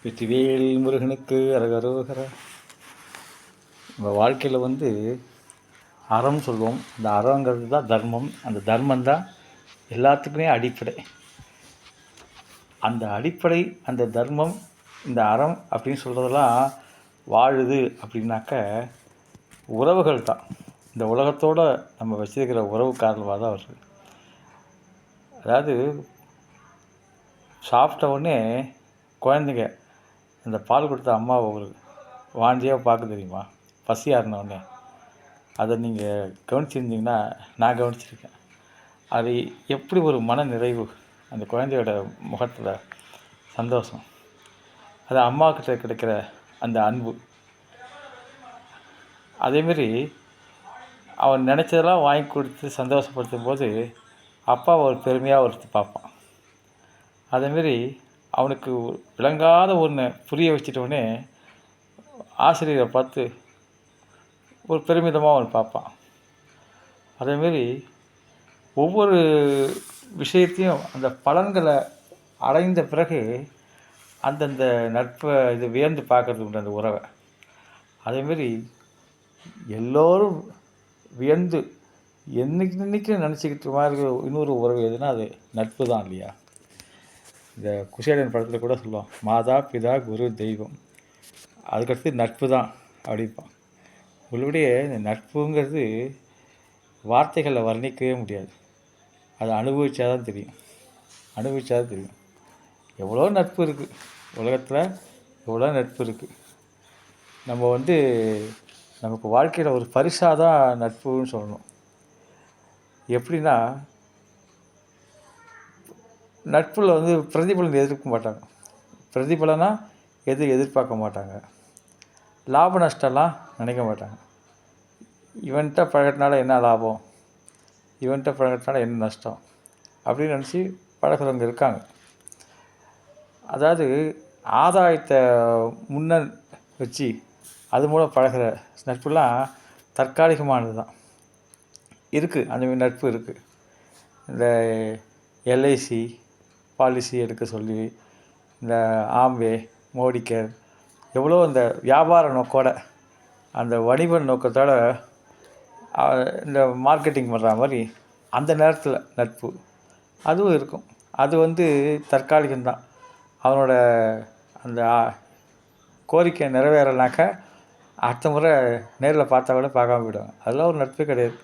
வெற்றிவேல் முருகனுக்கு அரகரோகர. நம்ம வாழ்க்கையில் அறம் சொல்லுவோம். அந்த அறங்கிறது தான் தர்மம். அந்த தர்மம் தான் எல்லாத்துக்குமே அடிப்படை. அந்த அடிப்படை, அந்த தர்மம், இந்த அறம் அப்படின்னு சொல்கிறதெல்லாம் வாழுது அப்படின்னாக்க உறவுகள் தான். இந்த உலகத்தோடு நம்ம வச்சிருக்கிற உறவு காரணமாக தான் வருது. அதாவது சாப்பிட்ட உடனே குழந்தைங்க இந்த பால் கொடுத்த அம்மாவை ஒரு வாந்தியாக பார்க்க தெரியுமா? பசி ஆறினவுடனே அதை நீங்கள் கவனிச்சிருந்தீங்கன்னா, நான் கவனிச்சிருக்கேன். அது எப்படி ஒரு மன நிறைவு, அந்த குழந்தையோட முகத்தில் சந்தோஷம், அது அம்மாக்கிட்ட கிடைக்கிற அந்த அன்பு. அதேமாரி அவன் நினச்சதெல்லாம் வாங்கி கொடுத்து சந்தோஷப்படுத்தும் போது அப்பாவை ஒரு பெருமையாக ஒருத்தி பார்ப்பான். அதேமாரி அவனுக்கு விளங்காத ஒன்று புரிய வச்சிட்டோடனே ஆசிரியரை பார்த்து ஒரு பெருமிதமாக அவன் பார்ப்பான். அதேமாரி ஒவ்வொரு விஷயத்தையும் அந்த பலன்களை அடைந்த பிறகு அந்தந்த நட்பை இது வியந்து பார்க்கறது உண்டு, அந்த உறவை. அதேமாரி எல்லோரும் வியந்து என்னைக்கு நினச்சிக்கிட்டு மாதிரி இன்னொரு உறவு எதுனா அது நட்பு தான் இல்லையா? இந்த குசேலன் படத்தில் கூட சொல்லுவான், மாதா பிதா குரு தெய்வம், அதுக்கடுத்து நட்பு தான் அப்படிப்பான். உள்ளபடியே இந்த நட்புங்கிறது வார்த்தைகளில் வர்ணிக்கவே முடியாது. அதை அனுபவிச்சா தான் தெரியும். எவ்வளோ நட்பு இருக்குது உலகத்தில், எவ்வளோ நட்பு இருக்குது. நம்ம நமக்கு வாழ்க்கையில் ஒரு பரிசாக தான் நட்புன்னு சொல்லணும். எப்படின்னா, நட்பில் பிரதிபலன் எதிர்க்க மாட்டாங்க. பிரதிபலனா எதிர்பார்க்க மாட்டாங்க. லாப நஷ்டம்லாம் நினைக்க மாட்டாங்க. இவன்கிட்ட பழகிறதுனால என்ன லாபம், இவன்கிட்ட பழகிறதுனால என்ன நஷ்டம் அப்படின்னு நினச்சி பழகிறவங்க இருக்காங்க. அதாவது ஆதாயத்தை முன்ன வச்சு அது மூலம் பழகிற நட்புலாம் தற்காலிகமானது தான் இருக்குது. அந்தமாதிரி நட்பு இருக்குது. இந்த எல்ஐசி பாலிசி எடுக்க சொல்லி, இந்த ஆம்வே, மோடிக்கேர், எவ்வளோ இந்த வியாபார நோக்கோட, அந்த வணிக நோக்கத்தோட இந்த மார்க்கெட்டிங் பண்ணுற மாதிரி அந்த நேரத்தில் நட்பு அதுவும் இருக்கும். அது தற்காலிகம்தான். அவனோட அந்த கோரிக்கை நிறைவேறனாக்க அடுத்த முறை நேரில் பார்த்தா கூட பார்க்காம போயிடுவாங்க. அதெல்லாம் ஒரு நட்பே கிடையாது.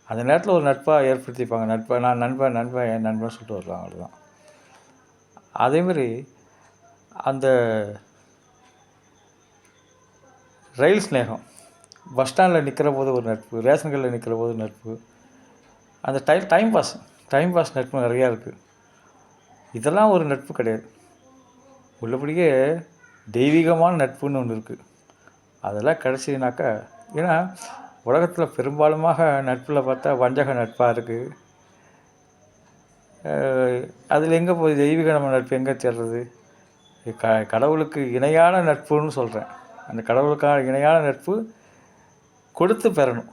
அந்த நேரத்தில் ஒரு நட்பாக ஏற்படுத்திப்பாங்க. நான் நண்பன் என் நண்பன் சொல்லிட்டு வருவாங்க, அவ்வளோதான். அதேமாரி அந்த ரயில் ஸ்நேகம், பஸ் ஸ்டாண்டில் நிற்கிற போது ஒரு நட்பு, ரேஷன் கடையில் நிற்கிற போது நட்பு, அந்த டைம் பாஸ் நட்பு நிறையா இருக்குது. இதெல்லாம் ஒரு நட்பு கிடையாது. உள்ளபடியே தெய்வீகமான நட்புன்னு ஒன்று இருக்குது. அதெல்லாம் கிடச்சினாக்கா, ஏன்னா உலகத்தில் பெரும்பாலுமாக நட்பில் பார்த்தா வஞ்சக நட்பாக இருக்குது. அதில் எங்கே போய் தெய்வீக நட்பு எங்கே தேடுறது? கடவுளுக்கு இணையான நட்புன்னு சொல்கிறேன். அந்த கடவுளுக்கான இணையான நட்பு கொடுத்து பெறணும்.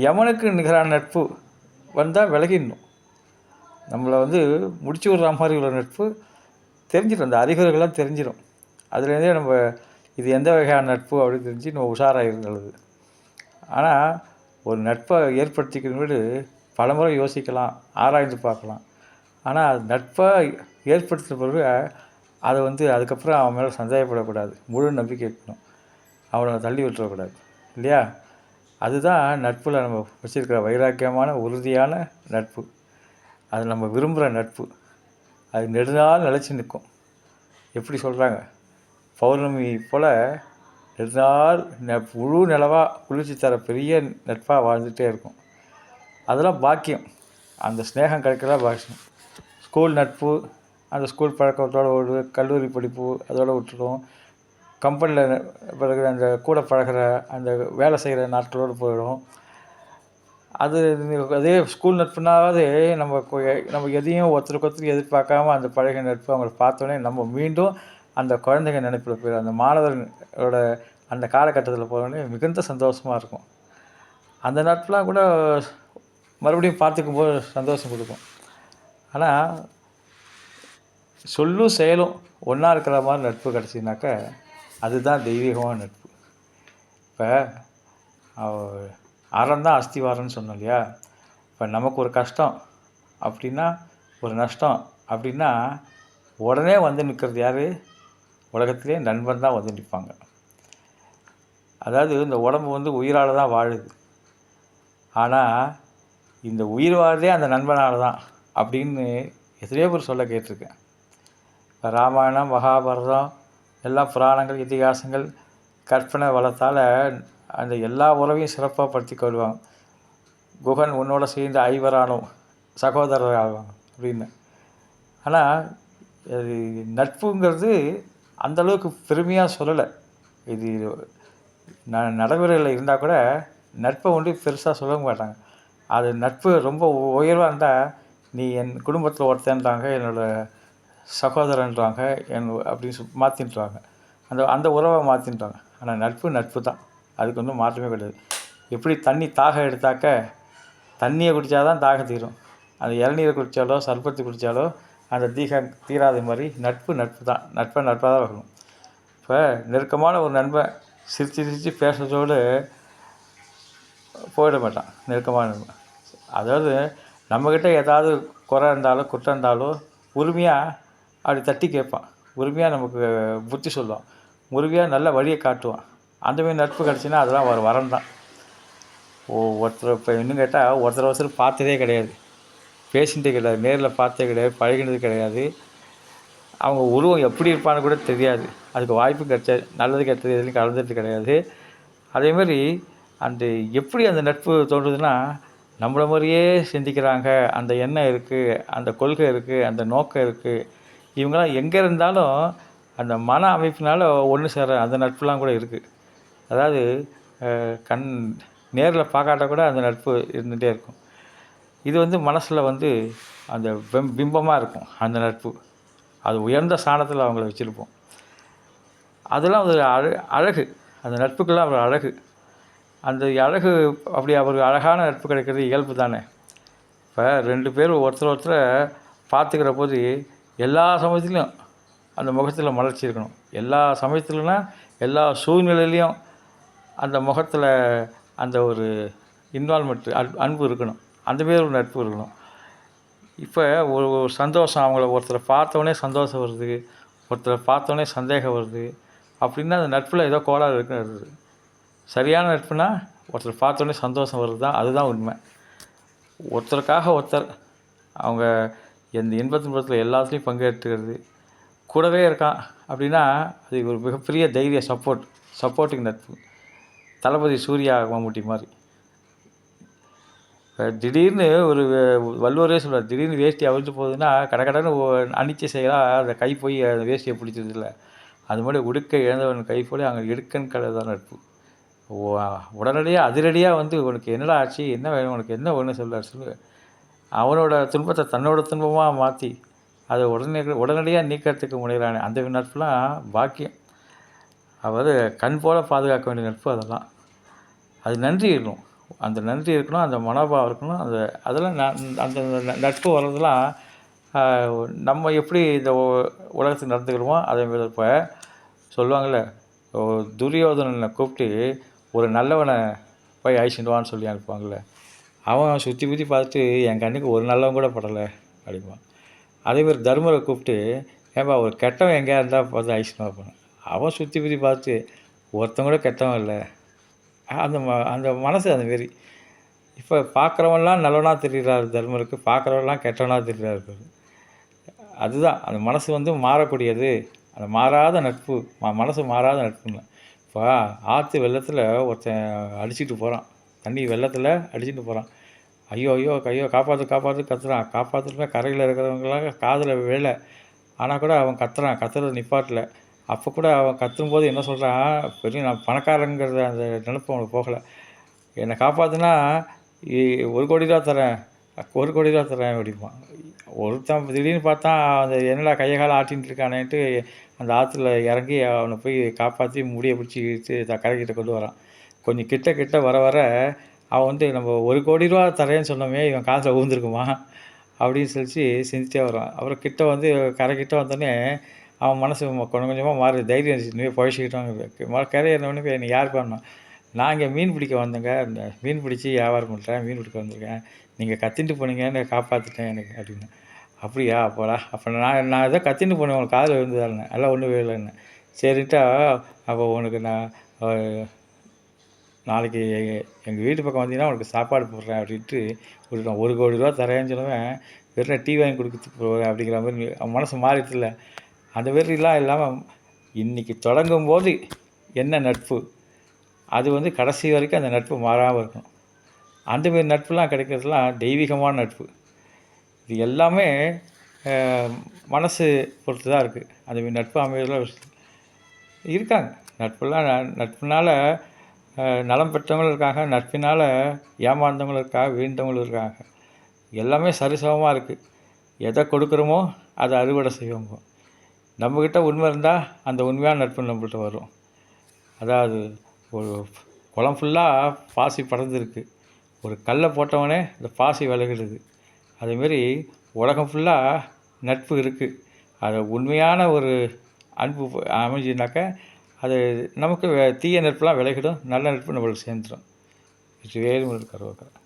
யமனுக்கு நிகரான நட்பு வந்தால் விலகிடணும். நம்மளை முடிச்சு விடுற மாதிரி உள்ள நட்பு தெரிஞ்சிடும். அந்த அறிகுறிகள்லாம் தெரிஞ்சிடும். அதுலேருந்தே நம்ம இது எந்த வகையான நட்பு அப்படின்னு தெரிஞ்சு நம்ம உஷாராக நல்லது. ஆனால் ஒரு நட்பை ஏற்படுத்திக்கிறது பலமுறை யோசிக்கலாம், ஆராய்ந்து பார்க்கலாம். ஆனால் அது நட்பை ஏற்படுத்தின பிறகு அதை அதுக்கப்புறம் அவன் மேலே சந்தேகப்படக்கூடாது, முழு நம்பிக்கை இருக்கணும், அவனை தள்ளி விட்டுறக்கூடாது இல்லையா? அதுதான் நட்பில் நம்ம வச்சுருக்கிற வைராக்கியமான உறுதியான நட்பு. அது நம்ம விரும்புகிற நட்பு. அது நெடுநாள் நிலச்சி நிற்கும். எப்படி சொல்கிறாங்க, பௌர்ணமி போல் நெடுநாள் முழு நிலவாக குளிர்ச்சி தர பெரிய நட்பாக வாழ்ந்துகிட்டே இருக்கும். அதெல்லாம் பாக்கியம். அந்த ஸ்நேகம் கிடைக்கிறதா பாக்கியம். ஸ்கூல் நட்பு, அந்த ஸ்கூல் பழக்கத்தோடு கல்லூரி படிப்பு அதோடு விட்டுடும். கம்பெனியில் பிறகு அந்த கூட பழகிற அந்த வேலை செய்கிற நாட்களோடு போயிடும். அதே ஸ்கூல் நட்புனாவது நம்ம எதையும் ஒருத்தருக்கு எதிர்பார்க்காம அந்த பழகிய நட்பு அவங்களை பார்த்தோன்னே நம்ம மீண்டும் அந்த குழந்தைங்க நினைப்பில் போயிடும். அந்த மாணவர்களோட அந்த காலகட்டத்தில் போனோடனே மிகுந்த சந்தோஷமாக இருக்கும். அந்த நட்பெலாம் கூட மறுபடியும் பார்த்துக்கும் போது சந்தோஷம் கொடுக்கும். ஆனால் சொல்லும் செயலும் ஒன்றா இருக்கிற மாதிரி நட்பு கிடச்சினாக்கா அதுதான் தெய்வீகமான நட்பு. இப்போ அறம் தான் அஸ்திவாரம்னு சொன்னோம் இல்லையா? இப்போ நமக்கு ஒரு கஷ்டம் அப்படின்னா, ஒரு நஷ்டம் அப்படின்னா, உடனே வந்து நிற்கிறது யார்? உலகத்திலே நண்பன் தான் வந்து நிற்பாங்க. அதாவது இந்த உடம்பு வந்து உயிரால் தான் வாழுது. ஆனால் இந்த உயிர் வாழ்றதே அந்த நண்பனால் தான் அப்படின்னு எத்தனையோ பேர் சொல்ல கேட்டிருக்கேன். இப்போ ராமாயணம், மகாபாரதம், எல்லா புராணங்கள், இதிகாசங்கள், கற்பனை வளத்தால் அந்த எல்லா உறவையும் சிறப்பாக படுத்தி கொள்வாங்க. குகன் உன்னோட சேர்ந்து ஐவரானோம் சகோதரர் ஆவாங்க அப்படின்னு. ஆனால் அது நட்புங்கிறது அந்தளவுக்கு பெருமையாக சொல்லலை. இது நடைமுறையில் இருந்தால் கூட நட்பை வந்து பெருசாக சொல்ல மாட்டாங்க. அது நட்பு ரொம்ப உயர்வாக இருந்தால் நீ என் குடும்பத்தில் ஒருத்தன்றாங்க, என்னோடய சகோதரன்றாங்க, அப்படின்னு மாற்றின்றாங்க. அந்த உறவை மாற்றின்றாங்க. ஆனால் நட்பு தான், அதுக்கு ஒன்றும் மாற்றமே கிடையாது. எப்படி தண்ணி தாகம் எடுத்தாக்க தண்ணியை குடித்தா தான் தாகம் தீரும், அந்த இளநீரை குடித்தாலோ சர்பத்து குடித்தாலோ அந்த தீராத மாதிரி நட்பு தான். நட்பாக தான் இருக்கணும். இப்போ நெருக்கமான ஒரு நண்பன் சிரித்து பேசுறதோடு போயிட மாட்டான். நெருக்கமான நண்பன் அதாவது நம்மக்கிட்ட ஏதாவது குறை இருந்தாலும் குற்றம் இருந்தாலும் உரிமையாக அப்படி தட்டி கேட்பான். உரிமையாக நமக்கு புத்தி சொல்லுவான். உரிமையாக நல்ல வழியை காட்டுவான். அந்தமாரி நட்பு கிடச்சின்னா அதெல்லாம் ஒரு வரம் தான். ஒருத்தர் இப்போ இன்னும் கேட்டால் ஒருத்தர் பார்த்ததே கிடையாது, பேசினதே கிடையாது, நேரில் பார்த்ததே கிடையாது, பழகினது கிடையாது. அவங்க உருவம் எப்படி இருப்பான்னு கூட தெரியாது. அதுக்கு வாய்ப்பு கிடைச்சாது. நல்லது கெட்டது எதுலையும் கலந்துட்டு கிடையாது. அதேமாதிரி அந்த எப்படி அந்த நட்பு தோன்றுதுன்னா, நம்மளை மாதிரியே சிந்திக்கிறாங்க, அந்த எண்ணம் இருக்குது, அந்த கொள்கை இருக்குது, அந்த நோக்கம் இருக்குது. இவங்களாம் எங்கே இருந்தாலும் அந்த மன அமைப்பினால் ஒன்று சேர அந்த நட்புலாம் கூட இருக்குது. அதாவது நேரில் பார்க்காட்ட கூட அந்த நட்பு இருந்துகிட்டே இருக்கும். இது வந்து மனசில் வந்து அந்த பிம்பமாக இருக்கும் அந்த நட்பு. அது உயர்ந்த ஸ்தானத்தில் அவங்கள வச்சுருப்போம். அதெல்லாம் ஒரு அழகு. அந்த நட்புக்கெல்லாம் ஒரு அழகு. அந்த அழகு அப்படி அவருக்கு அழகான நட்பு கிடைக்கிறது இயல்பு தானே. இப்போ 2 பேரும் ஒருத்தரை பார்த்துக்கிற போது எல்லா சமயத்துலேயும் அந்த முகத்தில் மலர்ச்சி இருக்கணும். எல்லா சமயத்துலனா எல்லா சூழ்நிலையிலையும் அந்த முகத்தில் அந்த ஒரு இன்வால்மெண்ட் அன்பு இருக்கணும். அந்தமாரி ஒரு நட்பு இருக்கணும். இப்போ ஒரு சந்தோஷம், அவங்கள ஒருத்தரை பார்த்தோன்னே சந்தோஷம் வருது, ஒருத்தரை பார்த்தோன்னே சந்தேகம் வருது அப்படின்னா அந்த நட்பில் ஏதோ கோளாறு இருக்குன்னு. சரியான நட்புனா ஒருத்தர் பார்த்தோன்னே சந்தோஷம் வருது தான், அதுதான் உண்மை. ஒருத்தருக்காக ஒருத்தர் அவங்க எந்த இன்ப துன்பத்தில் எல்லாத்துலேயும் பங்கேற்றுக்கிறது, கூடவே இருக்கான் அப்படின்னா அது ஒரு மிகப்பெரிய தைரிய சப்போர்ட்டிங் நட்பு. தளபதி சூர்யா மம்முட்டி மாதிரி. திடீர்னு ஒரு வள்ளுவரே சொல்லுவார், திடீர்னு வேஷ்டி அவிழ்த்து போகுதுன்னா கடன்னு அணிச்சை செய்யலாம், அந்த கை போய் அந்த வேஷ்டியை பிடிச்சது இல்லை. அது மாதிரி உடுக்க இழந்தவன் கை போல அங்கே இடுக்கன் கடை தான் நட்பு. உடனடியாக அதிரடியாக வந்து உனக்கு என்னடா ஆச்சு, என்ன வேணும், உனக்கு என்ன வேணும் சொல்லு. அவனோட துன்பத்தை தன்னோட துன்பமாக மாற்றி அதை உடனடியாக நீக்கிறதுக்கு முனைகிறானே அந்த நட்புலாம் பாக்கியம். அதாவது கண் போல் பாதுகாக்க வேண்டிய நட்பு அதெல்லாம். அது நன்றி இருக்கணும், அந்த நன்றி இருக்கணும், அந்த மனோபாவம் இருக்கணும். அதெல்லாம் அந்த நட்பு வர்றதெல்லாம் நம்ம எப்படி இந்த உலகத்துக்கு நடந்துக்கிறோமோ அதேமாதிரி. இப்போ சொல்லுவாங்கள்ல, துரியோதனனை கூப்பிட்டு ஒரு நல்லவனை போய் அழிச்சுட்டு சொல்லி அனுப்புவாங்கள்ல, அவன் சுற்றி பார்த்துட்டு என் கண்ணுக்கு ஒரு நல்லவன் கூட படலை அப்படிம்பான். அதேமாதிரி தர்மரை கூப்பிட்டு ஏன்பா ஒரு கெட்டவன் எங்கேயா இருந்தால் பார்த்து அழிச்சுட்டு வைப்பான். அவன் சுற்றி பார்த்து ஒருத்தன் கூட கெட்டவன் இல்லை. அந்த மனசு அந்தமாரி. இப்போ பார்க்குறவன்லாம் நல்லவனாக தெரிகிறாரு தர்மருக்கு, பார்க்குறவன்லாம் கெட்டவனாக தெரிகிறாரு. அதுதான் அந்த மனசு வந்து மாறக்கூடியது. அந்த மாறாத நட்பு, மனசு மாறாத நட்புன்னு. இப்போ ஆற்று வெள்ளத்தில் ஒருத்தன் அடிச்சுட்டு போகிறான், தண்ணி வெள்ளத்தில் அடிச்சுட்டு போகிறான். ஐயோ காப்பாற்று கத்துறான். காப்பாற்றுமே கரையில் இருக்கிறவங்களாம் காதில் விழலை. ஆனால் கூட அவன் கத்துறது நிப்பாட்டலை. அப்போ கூட அவன் கத்தும்போது என்ன சொல்கிறான், பெரிய நான் பணக்காரங்கிறத அந்த நினப்பு அவனுக்கு போகலை. என்னை காப்பாற்றுனா 1 கோடி ரூபா தரேன், 1 கோடி ரூபா தரேன் அப்படிம்பான். ஒருத்தன் திடீர்னு பார்த்தா அந்த என்னடா கையை காலை ஆட்டின்ட்டு இருக்கானேன்ட்டு அந்த ஆற்றுல இறங்கி அவனை போய் காப்பாற்றி முடியை பிடிச்சி இழுத்து கரைக்கிட்ட கொண்டு வரான். கொஞ்சம் கிட்ட வர அவன் வந்து நம்ம 1 கோடி ரூபா தரேன்னு சொன்னோமே, இவன் காதில் விழுந்துருக்குமா அப்படின்னு சொல்லிட்டு செஞ்சுட்டே வரான். அப்புறம் கிட்ட வந்து கரைக்கிட்ட வந்தோடனே அவன் மனசு கொஞ்சம் கொஞ்சமாக மாறுது. தைரியம் இருந்துச்சு. இனிமேல் பொழைச்சிக்கிட்டோங்கிறது. கரை ஏறினோடனே நீ யாருப்பான்னா, நான் இங்கே மீன் பிடிக்க வந்தேங்க. இந்த மீன் பிடிச்சு வியாபாரம் பண்ணுறேன். மீன் பிடிக்க வந்திருக்கேன். நீங்கள் கத்தின்ட்டு போனீங்கன்னு காப்பாற்றிட்டேன் எனக்கு அப்படின்னு. அப்படியா அப்போடா அப்போ நான் ஏதோ கத்தின்னு போனேன் உனக்கு காதில் விழுந்ததாருன்னு. அதெல்லாம் ஒன்றும் விழலைன்னு. சரின்ட்டா அப்போ உனக்கு நான் நாளைக்கு எங்கள் வீட்டு பக்கம் வந்தீங்கன்னா உனக்கு சாப்பாடு போடுறேன் அப்படின்ட்டு ஒரு ₹1,00,00,000 தரேன்னு சொல்லுவேன். வெறும் டீ வாங்கி கொடுத்துட்டு போவேன் அப்படிங்கிற மாதிரி அவன் மனசு மாறிடுச்சுல்ல. அந்த மாதிரிலாம் இல்லாமல் இன்றைக்கி தொடங்கும்போது என்ன நட்பு, அது வந்து கடைசி வரைக்கும் அந்த நட்பு மாறாமல் இருக்கும். அந்தமாரி நட்புலாம் கிடைக்கிறதுலாம் தெய்வீகமான நட்பு. இது எல்லாமே மனசு பொறுத்து தான் இருக்குது. அதுமாரி நட்பு அமைகிறதுலாம் இருக்காங்க. நட்புனால நலம் பெற்றவங்களும் இருக்காங்க. நட்பினால் ஏமாந்தவங்களும் இருக்காங்க. வீழ்ந்தவங்களும் இருக்காங்க. எல்லாமே சரிசமமாக இருக்குது. எதை கொடுக்குறோமோ அதை அறுவடை செய்வோங்க. நம்மக்கிட்ட உண்மை இருந்தால் அந்த உண்மையான நட்பு நம்மள்ட்ட வரும். அதாவது ஒரு குளம் ஃபுல்லாக பாசி படர்ந்துருக்கு. ஒரு கல்லை போட்டவொடனே இந்த பாசி விலகிடுது. அதேமாரி உலகம் ஃபுல்லாக நட்பு இருக்குது. அது உண்மையான ஒரு அன்பு அமைஞ்சுனாக்கா அது நமக்கு தீய நட்புலாம் விலகிடும். நல்ல நட்பு நம்மளுக்கு சேர்ந்துடும். வெற்றிவேல் முருகன் கரோகரா.